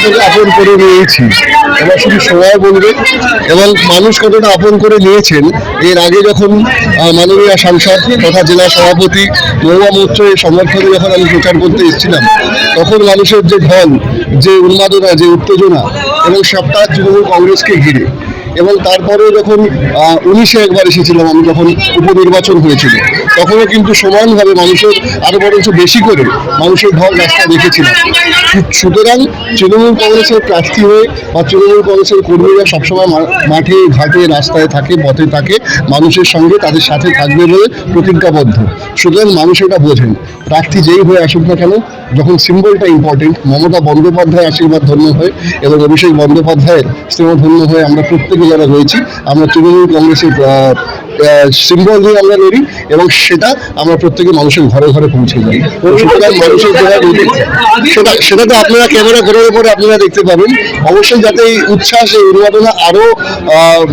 কতটা আপন করে নিয়েছি এবার শুধু সময় বলবে। এবং মানুষ কতটা আপন করে নিয়েছেন এর আগে যখন মাননীয় সাংসদ তথা জেলা সভাপতি মহুয়া মৈত্রের সমর্থনে যখন আমি প্রচার করতে এসেছিলাম, তখন মানুষের যে ঢল, যে উন্মাদনা, যে উত্তেজনা এবং সবটা তৃণমূল কংগ্রেসকে ঘিরে। এবং তারপরে যখন 19-এ একবার এসেছিলাম আমি, যখন উপনির্বাচন হয়েছিল, তখনও কিন্তু সমানভাবে মানুষের আরো বরঞ্চ বেশি করে মানুষের ঢল রাস্তা দেখেছিলাম। সুতরাং তৃণমূল কংগ্রেসের প্রার্থী হয়ে বা তৃণমূল কংগ্রেসের কর্মীরা সবসময় মাঠে ঘাটে রাস্তায় থাকে, পথে থাকে, মানুষের সঙ্গে তাদের সাথে থাকবে বলে প্রতিজ্ঞাবদ্ধ। সুতরাং মানুষ এটা বোঝেন, প্রার্থী যেই হয়ে আসুক না কেন, যখন সিম্বলটা ইম্পর্টেন্ট, মমতা বন্দ্যোপাধ্যায় আশীর্বাদ ধন্য হয়ে এবং অভিষেক বন্দ্যোপাধ্যায়ের স্নেহধন্য হয়ে আমরা প্রত্যেকে যারা রয়েছি, আমরা তৃণমূল কংগ্রেসের সিম্বল দিয়ে আমরা লড়ি এবং সেটা আমরা প্রত্যেকে মানুষের ঘরে ঘরে পৌঁছে যাই। সুতরাং মানুষের সেটা তো আপনারা ক্যামেরা ঘোরার পরে আপনারা দেখতে পাবেন। অবশ্যই যাতে এই উচ্ছ্বাস, এই উন্মাদনা আরো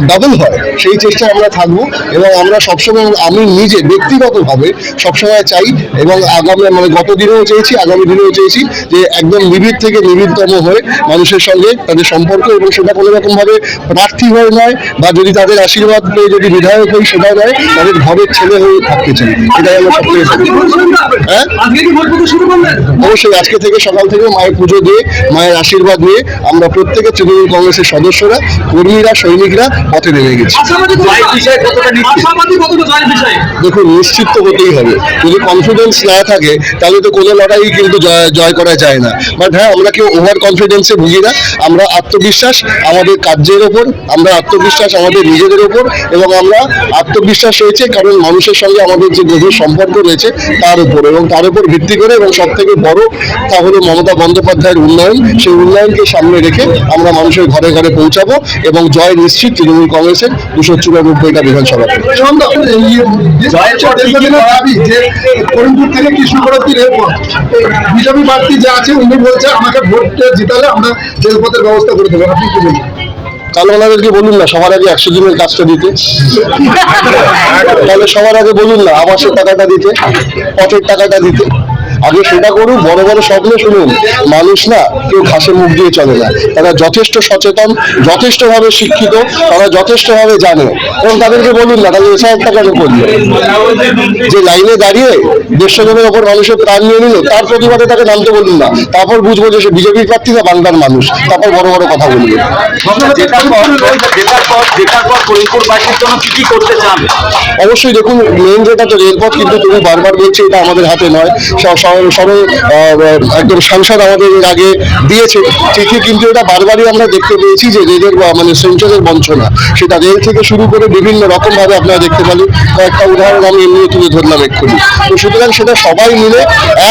ডাবল হয়, সেই চেষ্টায় আমরা থাকবো। এবং আমরা সবসময়, আমি নিজে ব্যক্তিগতভাবে সবসময় চাই এবং আগামী গত দিনেও চেয়েছি, আগামী দিনেও চেয়েছি যে একদম নিবিড় থেকে নিবিড়তম হয়ে মানুষের সঙ্গে তাদের সম্পর্ক, এবং সেটা কোনো রকমভাবে প্রার্থী হয়ে নয় বা যদি তাদের আশীর্বাদ পেয়ে যদি বিধায়ক হই সেটাও নয়, তাদের ঘরের ছেলে হয়ে থাকতে চাই। এটাই আমার সবথেকে। হ্যাঁ, অবশ্যই আজকে থেকে সকাল থেকে মায়ের পুজো দিয়ে, মায়ের আশীর্বাদ নিয়ে আমরা প্রত্যেকে তৃণমূল কংগ্রেসের সদস্যরা, কর্মীরা, সৈনিকরা পথে নেমে গেছি। দেখুন, নিশ্চিত তো হতেই হবে। যদি কনফিডেন্স না থাকে তাহলে তো কোনো লড়াই কিন্তু জয় করা যায় না। বাট হ্যাঁ, আমরা কেউ ওভার কনফিডেন্সে ভুগি না। আমরা আত্মবিশ্বাস আমাদের কার্যের ওপর, আমরা আত্মবিশ্বাস আমাদের নিজেদের ওপর, এবং আমরা আত্মবিশ্বাস রয়েছে কারণ মানুষের সঙ্গে আমাদের যে গভীর সম্পর্ক রয়েছে তার উপর, এবং তার উপর ভিত্তি করে, এবং সব থেকে বড় তা হলো মমতা বন্দ্যোপাধ্যায়ের উন্নয়ন। সেই উন্নয়নকে সামনে রেখে আমরা মানুষের ঘরে ঘরে পৌঁছাবো এবং জয় নিশ্চিত তৃণমূল কংগ্রেসের 294টা বিধানসভা। বিজেপি প্রার্থী যে আছে উনি বলছে আমাকে ভোট জিতালে আমরা রেলপথের ব্যবস্থা করে দেবো, আপনি কি বলবেন? তাহলে ওনাদেরকে বলুন না সবার আগে 100 দিনের কাজটা দিতে। তাহলে সবার আগে বলুন না আবাসের টাকাটা দিতে, পথের টাকাটা দিতে। আগে সেটা করুন। বড় বড় স্বপ্ন শুনুন। মানুষ না কেউ ঘাসে মুখ দিয়ে চলে না, তারা যথেষ্ট সচেতন, যথেষ্টভাবে শিক্ষিত, তারা যথেষ্টভাবে জানে। এবং তাদেরকে বলুন না তাহলে এসআইআরটা কেন করলো, যে লাইনে দাঁড়িয়ে 150 জনের ওপর মানুষের প্রাণ নিয়ে নিল, তার প্রতিবাদে তাকে নামতে বলুন না। তারপর বুঝবো যে সে বিজেপির প্রার্থী না বাংলার মানুষ, তারপর বড় বড় কথা বলবে। অবশ্যই দেখুন, মেন যেটা তো রেলপথ, কিন্তু তুমি বারবার বলছি এটা আমাদের হাতে নয়। একদম সাংসদ আমাদের এর আগে দিয়েছে ঠিকই, কিন্তু এটা বারবারই আমরা দেখতে পেয়েছি যে রেলের সেন্ট্রালের বঞ্চনা, সেটা রেল থেকে শুরু করে বিভিন্ন রকম ভাবে আপনারা দেখতে পাবেন। কয়েকটা উদাহরণ আমি এমনি তুলে ধরলাম এক্ষুনি। তো সুতরাং সেটা সবাই মিলে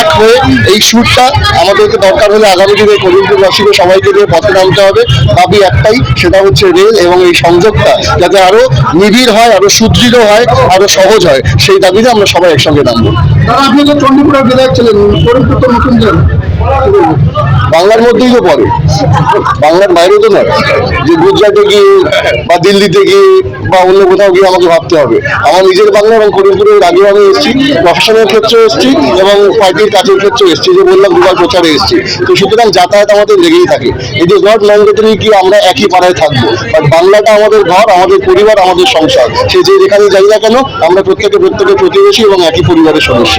এক হয়ে এই সুরটা আমাদেরকে দরকার হলে আগামী দিনে করিমপুরবাসীকে সবাইকে দিয়ে পথে নামতে হবে। দাবি একটাই, সেটা হচ্ছে রেল এবং এই সংযোগটা যাতে আরো নিবিড় হয়, আরো সুদৃঢ় হয়, আরো সহজ হয়, সেই দাবিতে আমরা সবাই একসঙ্গে নামবো। আপনি তো চণ্ডীপুরের বিধায়ক ছিলেন, করিমপুর তো নতুন জেলা, বাংলার মধ্যেই তো পড়ে, বাংলার বাইরে তো নয় যে গুজরাটে গিয়ে বা দিল্লিতে গিয়ে বা অন্য কোথাও গিয়ে আমাকে ভাবতে হবে। আমার নিজের বাংলা, এবং করিমপুরের আগেও আমি এসেছি, প্রফেশনের ক্ষেত্রে এসেছি এবং পার্টির কাজের ক্ষেত্রে এসেছি, যে বললাম দুবার প্রচারে এসেছি। তো সুতরাং যাতায়াত আমাদের লেগেই থাকে। ইট ইজ নট ম্যান্ডেটরি কি আমরা একই পাড়ায় থাকবো, বাট বাংলাটা আমাদের ঘর, আমাদের পরিবার, আমাদের সংসার। সে যে যেখানে যাই না কেন আমরা প্রত্যেকে প্রতিবেশী এবং একই পরিবারের সদস্য।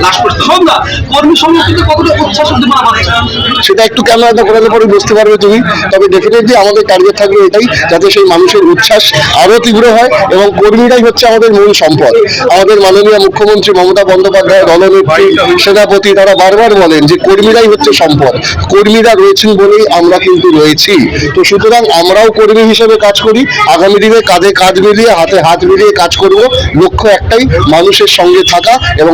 সেটা একটু ক্যামেরাটা ঘোরালে পরে বুঝতে পারবে তুমি। তবে ডেফিনেটলি আমাদের টার্গেট থাকবে এটাই, যাতে সেই মানুষের উচ্ছ্বাস আরো তীব্র হয়, এবং কর্মীরাই হচ্ছে আমাদের মূল সম্পদ। আমাদের মাননীয় মুখ্যমন্ত্রী মমতা বন্দ্যোপাধ্যায়, দলনেত্রী, সেনাপতি, তারা বারবার বলেন যে কর্মীরাই হচ্ছে সম্পদ। কর্মীরা রয়েছেন বলেই আমরা কিন্তু রয়েছি। তো সুতরাং আমরাও কর্মী হিসেবে কাজ করি, আগামী দিনে কাঁধে কাঁধ মিলিয়ে, হাতে হাত মিলিয়ে কাজ করব। লক্ষ্য একটাই, মানুষের সঙ্গে থাকা এবং